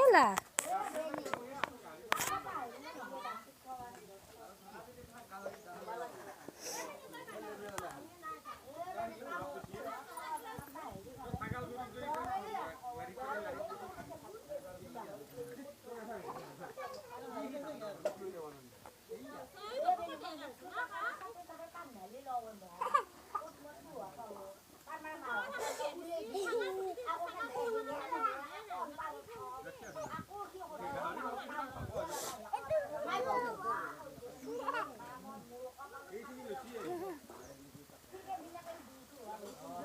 ওলা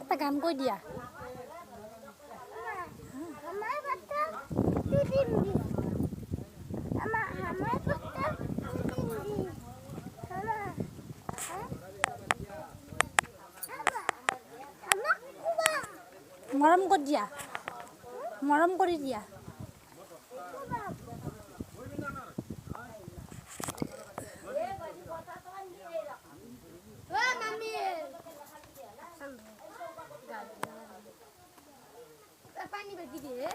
এটা গান কৈ দিয়া মৰম কৰি দিয়া মৰম কৰি দিয়া পানী বেগি দিয়ে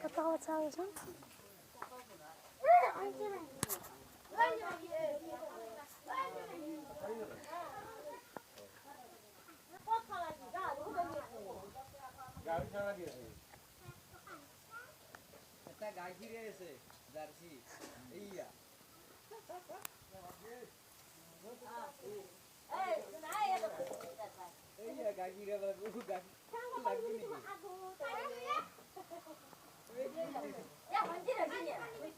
কথা কথা আছে একটা গাই ফিরে এসে জার্সি এইয়া এইয়া গাই ফিরে লাগবে গাই লাগবে নাকি